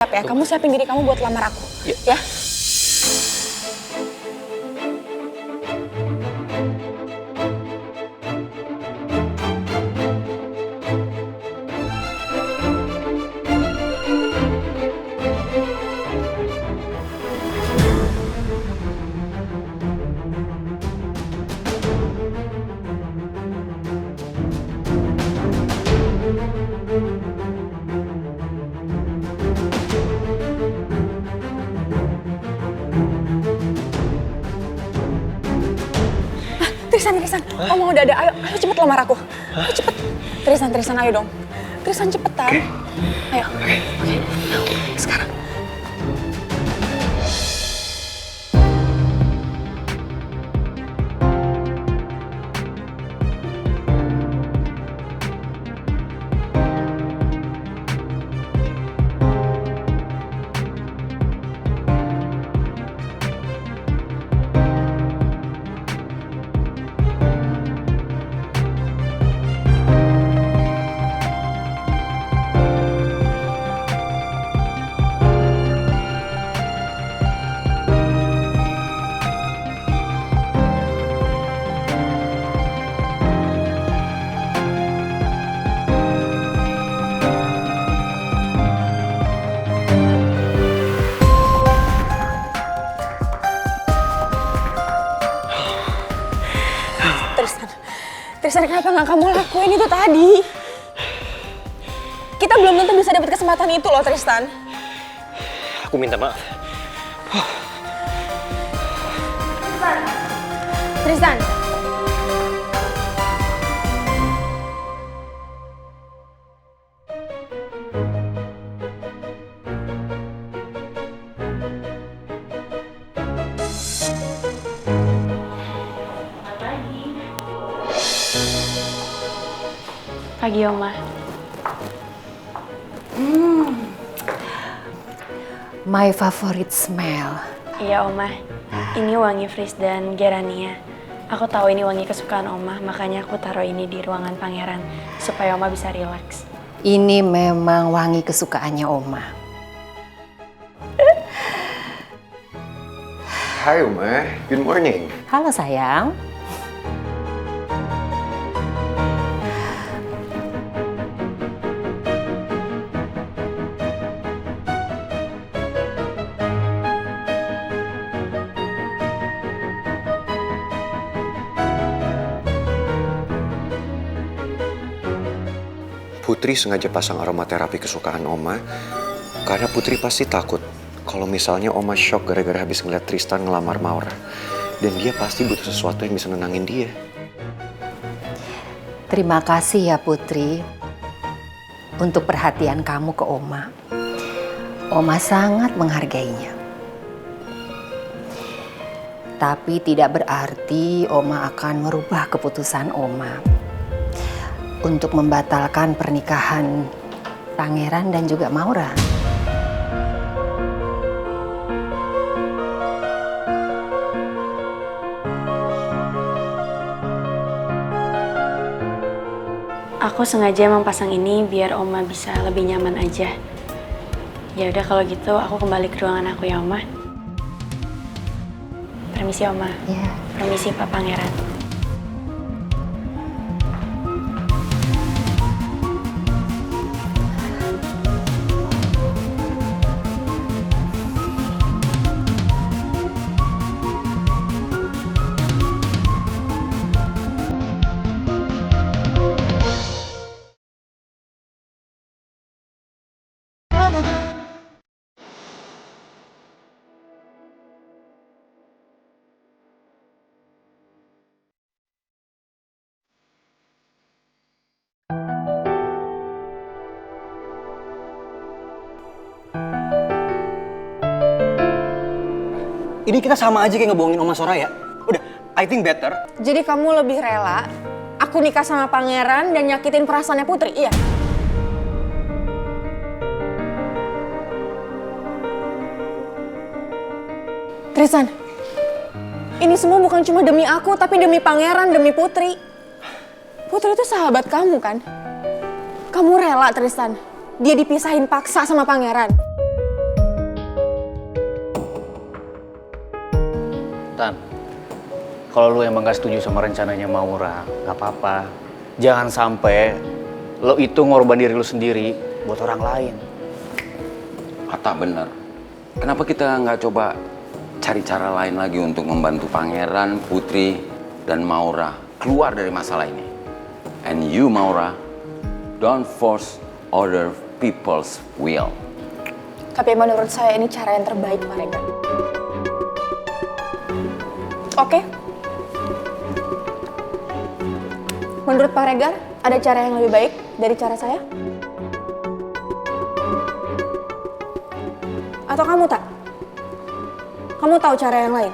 Siap ya, kamu siapin diri kamu buat lamar aku. Ya. Tristan, Oma udah ada. Ayo cepet lamar aku. Ayo cepet. Tristan, ayo dong. Tristan cepetan. Ayo. Oke. Sekarang. Tristan, kenapa nggak kamu lakuin itu tadi? Kita belum tentu bisa dapat kesempatan itu loh, Tristan. Aku minta maaf. Tristan. Pagi, Oma. My favorite smell. Iya, Oma. Ini wangi Fris dan Gerania. Aku tahu ini wangi kesukaan Oma, makanya aku taruh ini di ruangan pangeran supaya Oma bisa rileks. Ini memang wangi kesukaannya Oma. Hai Oma, good morning. Halo sayang. Putri sengaja pasang aromaterapi kesukaan Oma karena Putri pasti takut kalau misalnya Oma shock gara-gara habis ngeliat Tristan ngelamar Maura. Dan dia pasti butuh sesuatu yang bisa nenangin dia. Terima kasih ya Putri untuk perhatian kamu ke Oma. Oma sangat menghargainya. Tapi tidak berarti Oma akan merubah keputusan Oma untuk membatalkan pernikahan Pangeran dan juga Maura. Aku sengaja mempasang ini biar Oma bisa lebih nyaman aja. Ya udah kalau gitu aku kembali ke ruangan aku ya, Oma. Permisi, Oma. Ya. Permisi, Pak Pangeran. Ini kita sama aja kayak ngebohongin Oma Soraya. Udah, I think better. Jadi kamu lebih rela aku nikah sama Pangeran dan nyakitin perasaannya Putri, iya? Tristan, ini semua bukan cuma demi aku, tapi demi Pangeran, demi Putri. Putri itu sahabat kamu kan? Kamu rela, Tristan, dia dipisahin paksa sama Pangeran. Tan, kalau lu emang gak setuju sama rencananya Maura, gak apa-apa. Jangan sampai lo itu ngorban diri lu sendiri buat orang lain. Atta bener. Kenapa kita nggak coba cari cara lain lagi untuk membantu Pangeran, Putri, dan Maura keluar dari masalah ini? And you, Maura, don't force other people's will. Tapi menurut saya ini cara yang terbaik, Pak Regar. Oke. Menurut Pak Regar, ada cara yang lebih baik dari cara saya? Atau kamu tak? Kamu tahu cara yang lain?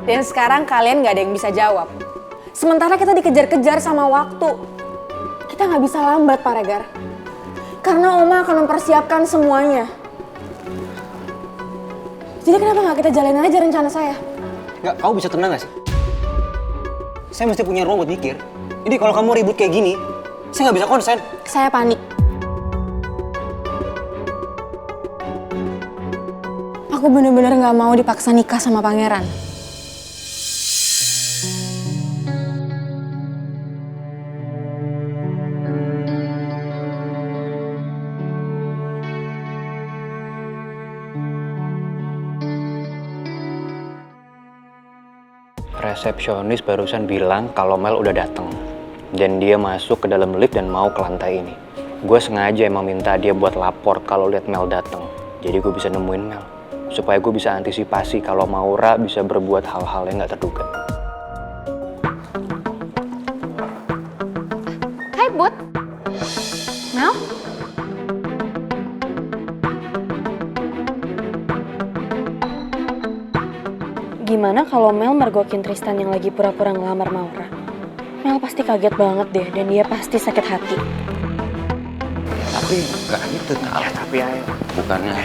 Dan sekarang kalian gak ada yang bisa jawab. Sementara kita dikejar-kejar sama waktu. Kita gak bisa lambat, Pak Regar. Karena Oma akan mempersiapkan semuanya. Jadi kenapa gak kita jalanin aja rencana saya? Nggak, kamu bisa tenang gak sih? Saya mesti punya ruang buat mikir. Jadi kalau kamu ribut kayak gini, saya nggak bisa konsen. Saya panik. Aku bener-bener gak mau dipaksa nikah sama pangeran. Resepsionis barusan bilang kalau Mel udah dateng. Dan dia masuk ke dalam lift dan mau ke lantai ini. Gue sengaja emang minta dia buat lapor kalau lihat Mel dateng. Jadi gue bisa nemuin Mel. Supaya gue bisa antisipasi kalau Maura bisa berbuat hal-hal yang gak terduga. Hai, Put. Mel? Gimana kalau Mel mergokin Tristan yang lagi pura-pura ngelamar Maura? Mel pasti kaget banget deh, dan dia pasti sakit hati. Tapi nggak gitu, Tal. Ya tapi ayo. Bukannya...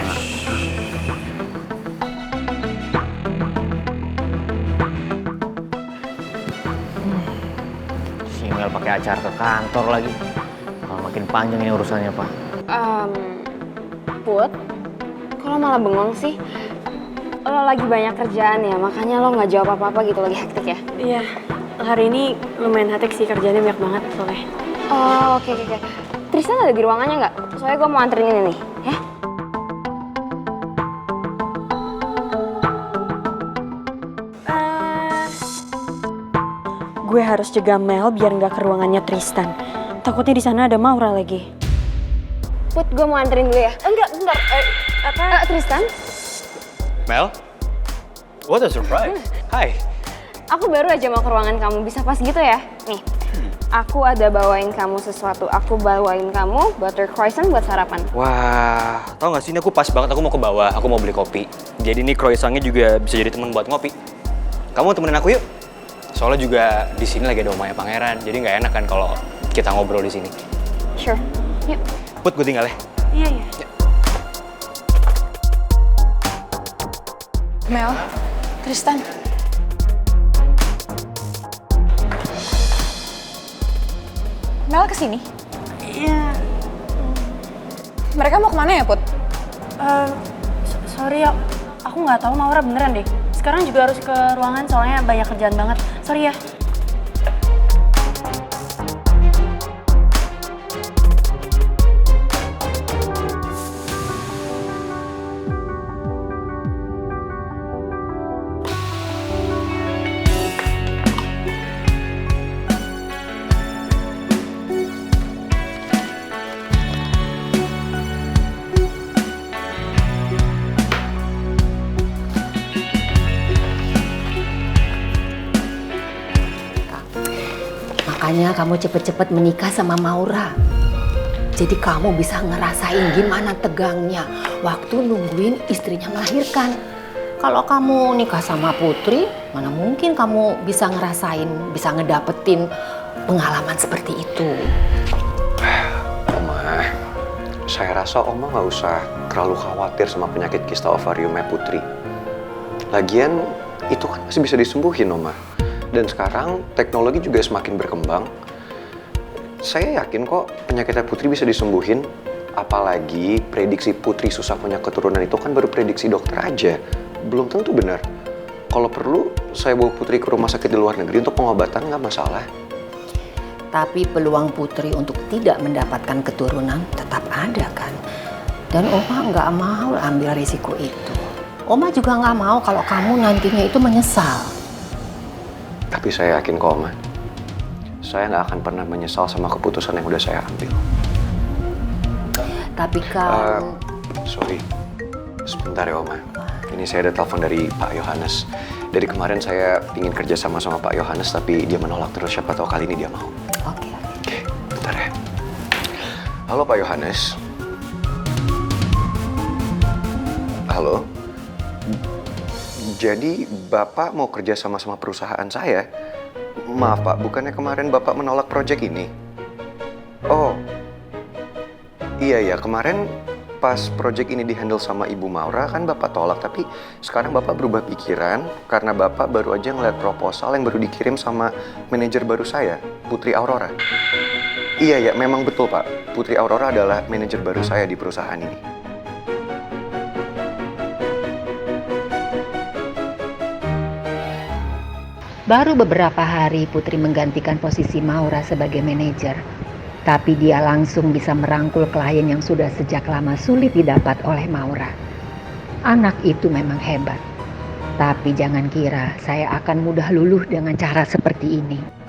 Si Mel pakai acara ke kantor lagi. Kalau makin panjang ini urusannya, Pak. Put, kalau malah bengong sih? Lo lagi banyak kerjaan ya, makanya lo nggak jawab apa-apa gitu, lagi hektik ya? Iya, hari ini lumayan hektik sih, kerjaannya banyak banget soalnya. Oh, oke. Tristan ada di ruangannya nggak? Soalnya gue mau anterin ini nih, ya? Gue harus jaga Mel biar nggak ke ruangannya Tristan. Takutnya di sana ada Maura lagi. Put, gue mau anterin dulu ya? Enggak, bentar. Tristan? Mel? What a surprise. Hai. Aku baru aja mau ke ruangan kamu, bisa pas gitu ya? Nih, aku ada bawain kamu sesuatu. Aku bawain kamu butter croissant buat sarapan. Wah, tau gak sih ini aku pas banget, aku mau ke bawah, aku mau beli kopi. Jadi ini croissantnya juga bisa jadi temen buat ngopi. Kamu temenin aku yuk. Soalnya juga di sini lagi ada omanya Pangeran, jadi nggak enak kan kalau kita ngobrol di sini. Sure, yuk. Put, gue tinggal ya. Iya. Mel, Tristan. Mel kesini? Iya. Mereka mau kemana ya, Put? Sorry ya, aku nggak tahu Maura beneran deh. Sekarang juga harus ke ruangan soalnya banyak kerjaan banget. Sorry ya. Makanya kamu cepet-cepet menikah sama Maura. Jadi kamu bisa ngerasain gimana tegangnya waktu nungguin istrinya melahirkan. Kalau kamu nikah sama Putri, mana mungkin kamu bisa ngerasain, bisa ngedapetin pengalaman seperti itu. Oma, saya rasa Oma nggak usah terlalu khawatir sama penyakit kista ovariumnya Putri. Lagian itu kan masih bisa disembuhin, Oma. Dan sekarang teknologi juga semakin berkembang. saya yakin kok penyakitnya Putri bisa disembuhin. Apalagi prediksi Putri susah punya keturunan itu kan baru prediksi dokter aja. Belum tentu benar. Kalau perlu, saya bawa Putri ke rumah sakit di luar negeri untuk pengobatan, nggak masalah. Tapi peluang Putri untuk tidak mendapatkan keturunan tetap ada kan. Dan Oma nggak mau ambil risiko itu. Oma juga nggak mau kalau kamu nantinya itu menyesal. Tapi saya yakin kok, Oma. Saya nggak akan pernah menyesal sama keputusan yang udah saya ambil. Tapi kan... Sorry, sebentar ya Oma. Ini saya ada telepon dari Pak Yohanes. Dari kemarin saya ingin kerja sama Pak Yohanes, tapi dia menolak terus. Siapa tahu kali ini dia mau. Oke. Bentar ya. Halo Pak Yohanes. Halo. Jadi Bapak mau kerja sama perusahaan saya? Maaf Pak, bukannya kemarin Bapak menolak proyek ini? Oh, iya kemarin pas proyek ini dihandle sama Ibu Maura kan Bapak tolak, tapi sekarang Bapak berubah pikiran karena Bapak baru aja ngeliat proposal yang baru dikirim sama manajer baru saya, Putri Aurora. Iya, memang betul Pak. Putri Aurora adalah manajer baru saya di perusahaan ini. Baru beberapa hari Putri menggantikan posisi Maura sebagai manajer. Tapi dia langsung bisa merangkul klien yang sudah sejak lama sulit didapat oleh Maura. Anak itu memang hebat. Tapi jangan kira saya akan mudah luluh dengan cara seperti ini.